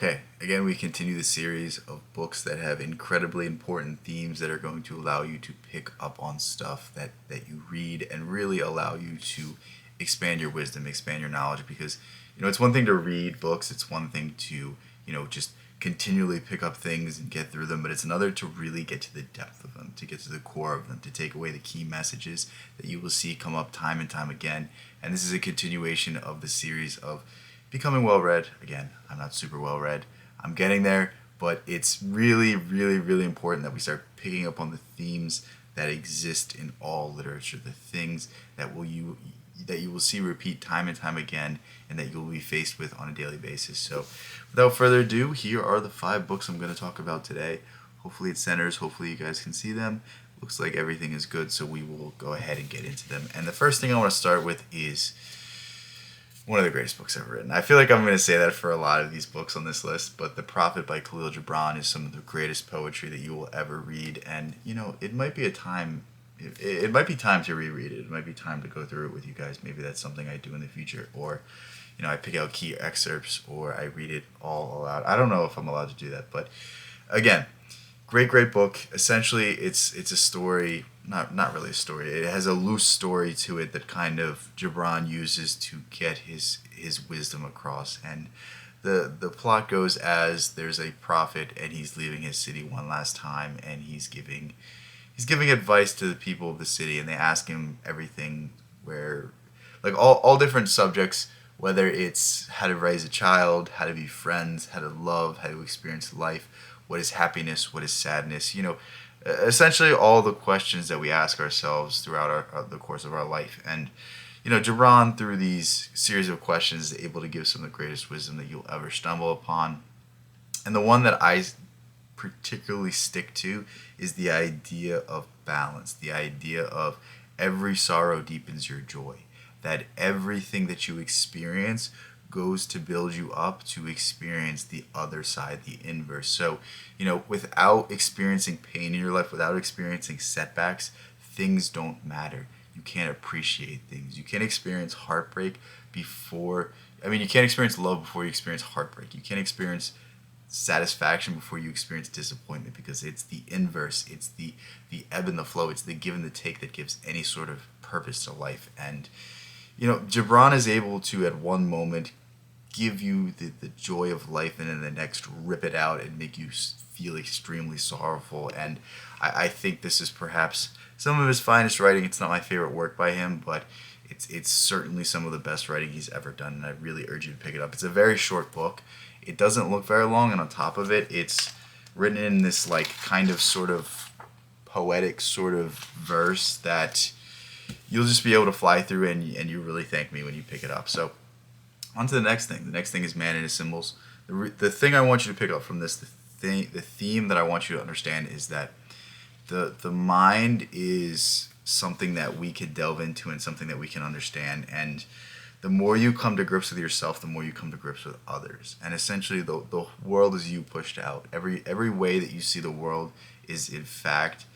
Okay, again, we continue the series of books that have incredibly important themes that are going to allow you to pick up on stuff that you read and really allow you to expand your wisdom, expand your knowledge. Because, it's one thing to read books, it's one thing to, just continually pick up things and get through them, but it's another to really get to the depth of them, to get to the core of them, to take away the key messages that you will see come up time and time again. And this is a continuation of the series of becoming well read. Again, I'm not super well read. I'm getting there, but it's really, really, really important that we start picking up on the themes that exist in all literature, the things that you will see repeat time and time again, and that you'll be faced with on a daily basis. So, without further ado, here are the 5 books I'm going to talk about today. Hopefully, it centers. Hopefully, you guys can see them. Looks like everything is good, so we will go ahead and get into them. And the first thing I want to start with is one of the greatest books ever written. I feel like I'm going to say that for a lot of these books on this list, but The Prophet by Khalil Gibran is some of the greatest poetry that you will ever read. And, it might be it might be time to reread it. It might be time to go through it with you guys. Maybe that's something I do in the future. Or, I pick out key excerpts or I read it all aloud. I don't know if I'm allowed to do that, but again, great book. Essentially, it's a story, not really a story. It has a loose story to it that kind of Gibran uses to get his wisdom across. And the plot goes as there's a prophet and he's leaving his city one last time, and he's giving advice to the people of the city, and they ask him everything where, like, all different subjects, whether it's how to raise a child, how to be friends, how to love, how to experience life, what is happiness, what is sadness, essentially all the questions that we ask ourselves throughout the course of our life. And, Gibran, through these series of questions, is able to give some of the greatest wisdom that you'll ever stumble upon. And the one that I particularly stick to is the idea of balance, the idea of every sorrow deepens your joy, that everything that you experience goes to build you up to experience the other side, the inverse. So, without experiencing pain in your life, without experiencing setbacks, things don't matter. You can't appreciate things. You can't experience heartbreak you can't experience love before you experience heartbreak. You can't experience satisfaction before you experience disappointment, because it's the inverse. It's the ebb and the flow. It's the give and the take that gives any sort of purpose to life. And Gibran is able to, at one moment, give you the joy of life, and in the next rip it out and make you feel extremely sorrowful. And I think this is perhaps some of his finest writing. It's not my favorite work by him, but it's certainly some of the best writing he's ever done, and I really urge you to pick it up. It's a very short book. It doesn't look very long, and on top of it, it's written in this like kind of sort of poetic sort of verse that you'll just be able to fly through, and you really thank me when you pick it up. So on to the next thing. The next thing is Man and His Symbols. The thing I want you to pick up from this, the theme that I want you to understand is that the mind is something that we could delve into and something that we can understand. And the more you come to grips with yourself, the more you come to grips with others. And essentially, the world is you pushed out. Every way that you see the world is, in fact,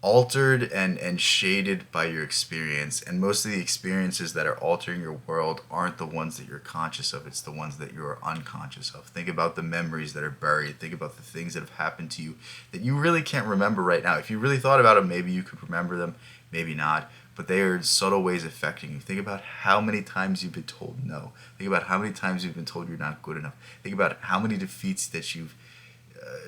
altered and shaded by your experience. And most of the experiences that are altering your world aren't the ones that you're conscious of. It's the ones that you're unconscious of. Think about the memories that are buried. Think about the things that have happened to you that you really can't remember right now. If you really thought about them, maybe you could remember them, maybe not. But they are subtle ways affecting you. Think about how many times you've been told no. Think about how many times you've been told you're not good enough. Think about how many defeats that you've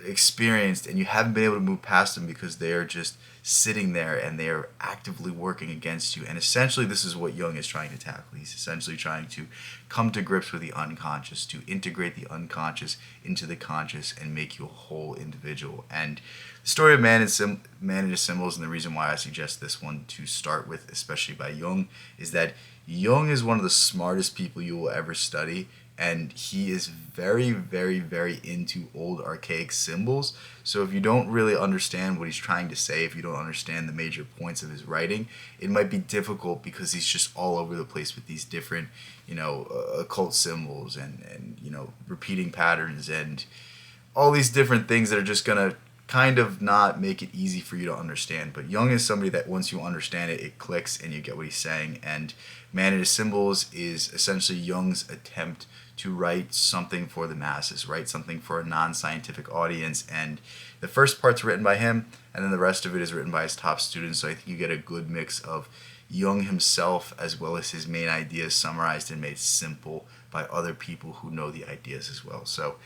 experienced, and you haven't been able to move past them because they are just sitting there and they are actively working against you. And essentially, this is what Jung is trying to tackle. He's essentially trying to come to grips with the unconscious, to integrate the unconscious into the conscious and make you a whole individual. And the story of Man and His Symbols, and the reason why I suggest this one to start with, especially by Jung, is that Jung is one of the smartest people you will ever study, and he is very, very, very into old archaic symbols. So if you don't really understand what he's trying to say, if you don't understand the major points of his writing, it might be difficult because he's just all over the place with these different, occult symbols and repeating patterns and all these different things that are just gonna kind of not make it easy for you to understand. But Jung is somebody that once you understand it, it clicks and you get what he's saying. And Man and His Symbols is essentially Jung's attempt to write something for the masses, write something for a non-scientific audience. And the first part's written by him, and then the rest of it is written by his top students. So I think you get a good mix of Jung himself as well as his main ideas summarized and made simple by other people who know the ideas as well. So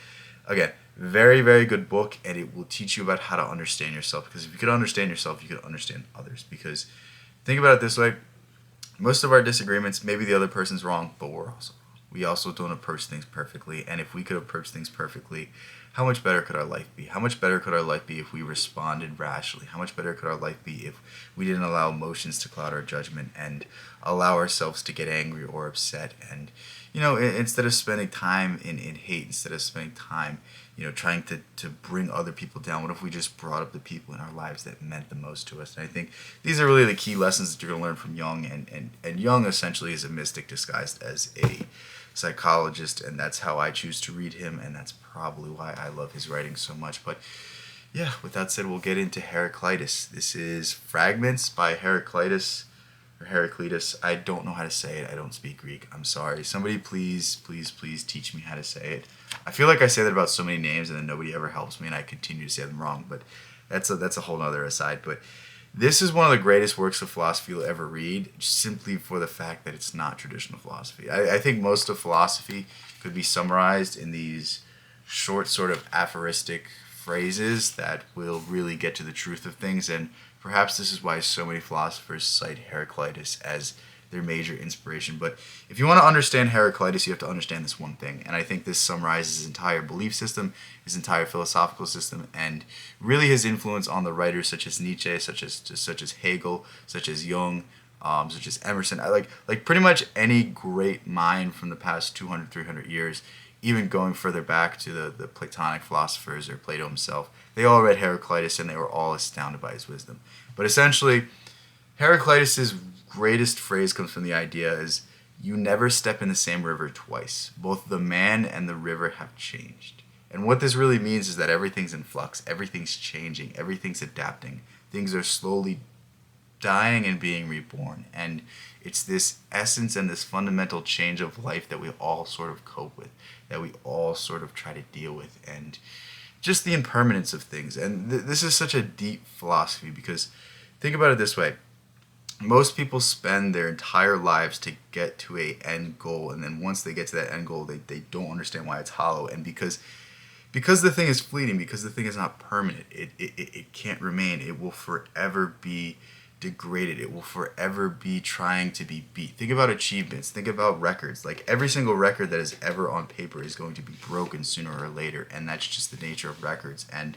again, very, very good book, and it will teach you about how to understand yourself. Because if you could understand yourself, you could understand others. Because think about it this way, most of our disagreements, maybe the other person's wrong, but we also don't approach things perfectly. And if we could approach things perfectly, how much better could our life be? How much better could our life be if we responded rationally? How much better could our life be if we didn't allow emotions to cloud our judgment and allow ourselves to get angry or upset? And, instead of spending time in hate, instead of spending time, trying to bring other people down, what if we just brought up the people in our lives that meant the most to us? And I think these are really the key lessons that you're going to learn from Jung. And Jung essentially is a mystic disguised as a psychologist, and that's how I choose to read him, and that's probably why I love his writing so much. But yeah, with that said, we'll get into Heraclitus. This is Fragments by Heraclitus. I don't know how to say it. I don't speak Greek. I'm sorry. Somebody please teach me how to say it. I feel like I say that about so many names and then nobody ever helps me and I continue to say them wrong, but that's a whole other aside. But this is one of the greatest works of philosophy you'll ever read, simply for the fact that it's not traditional philosophy. I think most of philosophy could be summarized in these short sort of aphoristic phrases that will really get to the truth of things, and perhaps this is why so many philosophers cite Heraclitus as their major inspiration. But if you want to understand Heraclitus, you have to understand this one thing. And I think this summarizes his entire belief system, his entire philosophical system, and really his influence on the writers such as Nietzsche, such as Hegel, such as Jung, such as Emerson. I like pretty much any great mind from the past 200, 300 years, even going further back to the Platonic philosophers or Plato himself. They all read Heraclitus and they were all astounded by his wisdom. But essentially, Heraclitus' greatest phrase comes from the idea is, you never step in the same river twice. Both the man and the river have changed. And what this really means is that everything's in flux, everything's changing, everything's adapting. Things are slowly dying and being reborn. And it's this essence and this fundamental change of life that we all sort of cope with, that we all sort of try to deal with, and just the impermanence of things. And this is such a deep philosophy, because think about it this way. Most people spend their entire lives to get to a end goal, and then once they get to that end goal, they don't understand why it's hollow. And because the thing is fleeting, because the thing is not permanent, it can't remain. It will forever be degraded. It will forever be trying to be beat. Think about achievements. Think about records. Like, every single record that is ever on paper is going to be broken sooner or later, and that's just the nature of records. And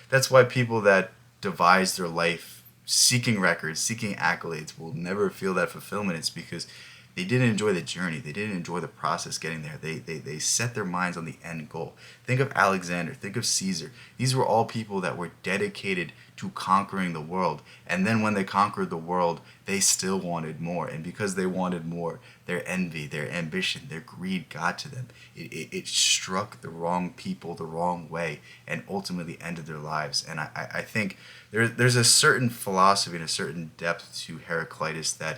that's why people that devise their life seeking records, seeking accolades, will never feel that fulfillment. It's because they didn't enjoy the journey. They didn't enjoy the process getting there. They set their minds on the end goal. Think of Alexander. Think of Caesar. These were all people that were dedicated to conquering the world. And then when they conquered the world, they still wanted more. And because they wanted more, their envy, their ambition, their greed got to them. It struck the wrong people the wrong way and ultimately ended their lives. And I think there's a certain philosophy and a certain depth to Heraclitus that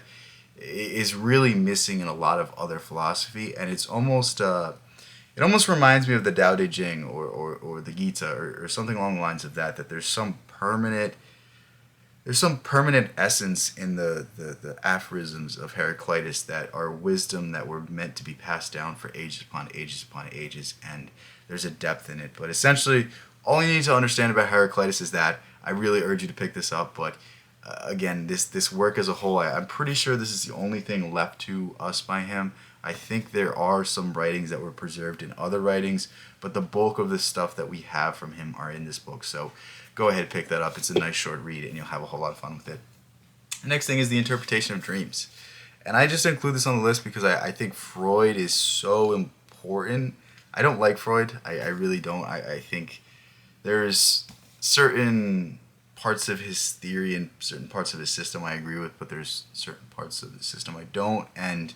is really missing in a lot of other philosophy, and it's almost it almost reminds me of the Tao Te Ching or the Gita or something along the lines of that. That there's some permanent essence in the aphorisms of Heraclitus that are wisdom that were meant to be passed down for ages upon ages upon ages, and there's a depth in it. But essentially, all you need to understand about Heraclitus is that I really urge you to pick this up, but again, this work as a whole, I'm pretty sure this is the only thing left to us by him. I think there are some writings that were preserved in other writings, but the bulk of the stuff that we have from him are in this book. So go ahead, pick that up. It's a nice short read, and you'll have a whole lot of fun with it. The next thing is the interpretation of dreams. And I just include this on the list because I think Freud is so important. I don't like Freud. I really don't. I think there's certain parts of his theory and certain parts of his system I agree with, but there's certain parts of the system I don't, and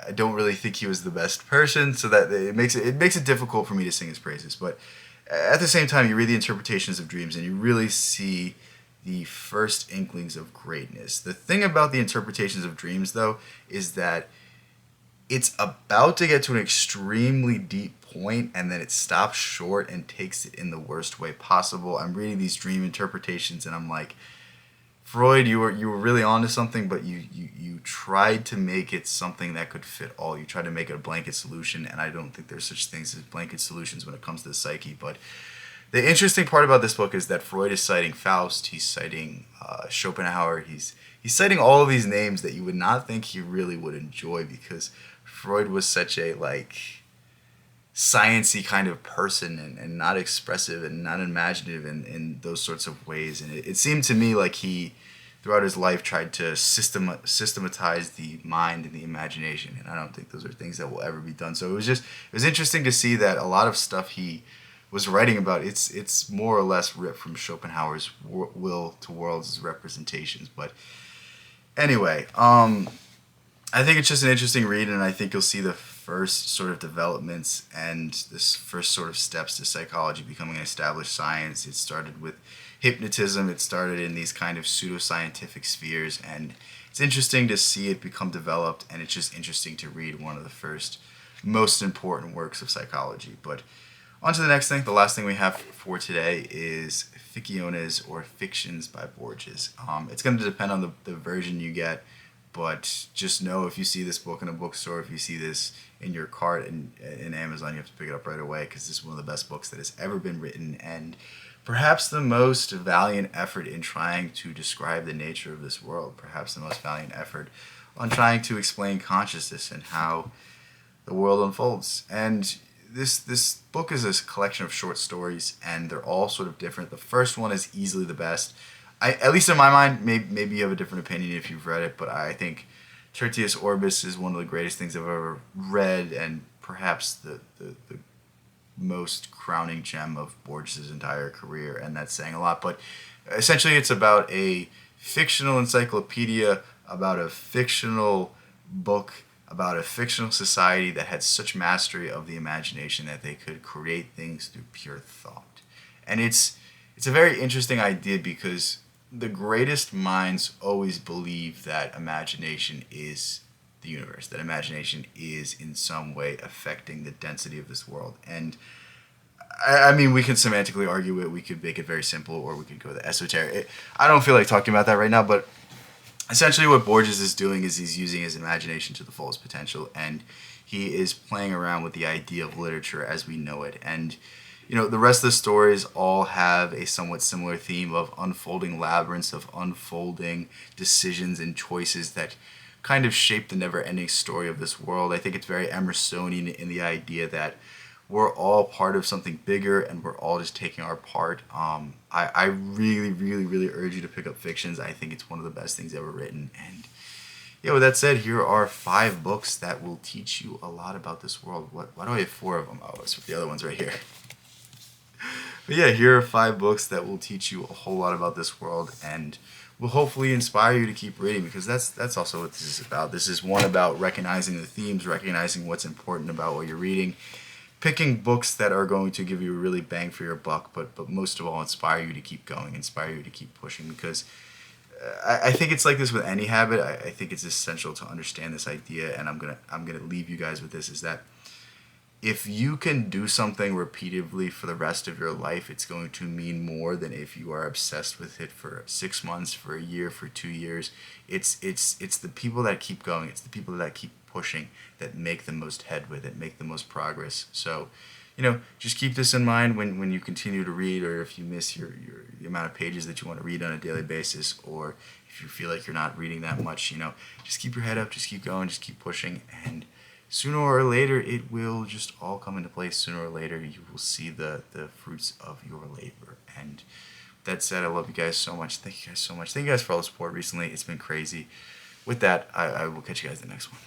I don't really think he was the best person, so that it makes it difficult for me to sing his praises. But at the same time, you read the interpretations of dreams and you really see the first inklings of greatness. The thing about the interpretations of dreams, though, is that it's about to get to an extremely deep point and then it stops short and takes it in the worst way possible. I'm reading these dream interpretations and I'm like, Freud, you were really onto something, but you tried to make it something that could fit all. You tried to make it a blanket solution, and I don't think there's such things as blanket solutions when it comes to the psyche. But the interesting part about this book is that Freud is citing Faust, he's citing Schopenhauer, he's citing all of these names that you would not think he really would enjoy because Freud was such a sciencey kind of person and not expressive and not imaginative in those sorts of ways. And it seemed to me like he, throughout his life, tried to systematize the mind and the imagination. And I don't think those are things that will ever be done. So it was interesting to see that a lot of stuff he was writing about, it's more or less ripped from Schopenhauer's Will to Worlds representations. But anyway, I think it's just an interesting read, and I think you'll see the first sort of developments and this first sort of steps to psychology becoming an established science. It started with hypnotism. It started in these kind of pseudoscientific spheres, and it's interesting to see it become developed, and it's just interesting to read one of the first most important works of psychology. But on to the next thing. The last thing we have for today is Ficciones or Fictions by Borges. It's going to depend on the version you get, but just know if you see this book in a bookstore, if you see this in your cart in Amazon, you have to pick it up right away because this is one of the best books that has ever been written and perhaps the most valiant effort in trying to describe the nature of this world, perhaps the most valiant effort on trying to explain consciousness and how the world unfolds. And this book is a collection of short stories, and they're all sort of different. The first one is easily the best. At least in my mind, maybe you have a different opinion if you've read it, but I think Tertius Orbis is one of the greatest things I've ever read, and perhaps the most crowning gem of Borges' entire career, and that's saying a lot. But essentially it's about a fictional encyclopedia, about a fictional book, about a fictional society that had such mastery of the imagination that they could create things through pure thought. And it's a very interesting idea because the greatest minds always believe that imagination is the universe, that imagination is in some way affecting the density of this world. And I mean, we can semantically argue it, we could make it very simple, or we could go the esoteric. I don't feel like talking about that right now, but essentially what Borges is doing is he's using his imagination to the fullest potential, and he is playing around with the idea of literature as we know it. And the rest of the stories all have a somewhat similar theme of unfolding labyrinths, of unfolding decisions and choices that kind of shape the never-ending story of this world. I think it's very Emersonian in the idea that we're all part of something bigger and we're all just taking our part. I really, really, really urge you to pick up Fictions. I think it's one of the best things ever written. And yeah, with that said, here are 5 books that will teach you a lot about this world. Why do I have 4 of them? Oh, it's the other one's right here. But yeah, here are 5 books that will teach you a whole lot about this world and will hopefully inspire you to keep reading, because that's also what this is about. This is one about recognizing the themes, recognizing what's important about what you're reading, picking books that are going to give you a really bang for your buck, but most of all, inspire you to keep going, inspire you to keep pushing, because I think it's like this with any habit. I think it's essential to understand this idea, and I'm gonna leave you guys with this, is that if you can do something repeatedly for the rest of your life, it's going to mean more than if you are obsessed with it for 6 months, for a year, for 2 years. It's the people that keep going. It's the people that keep pushing that make the most headway, that make the most progress. So, just keep this in mind when you continue to read, or if you miss the amount of pages that you want to read on a daily basis, or if you feel like you're not reading that much, just keep your head up, just keep going, just keep pushing, and sooner or later, it will just all come into place. Sooner or later, you will see the fruits of your labor. And that said, I love you guys so much. Thank you guys so much. Thank you guys for all the support recently. It's been crazy. With that, I will catch you guys in the next one.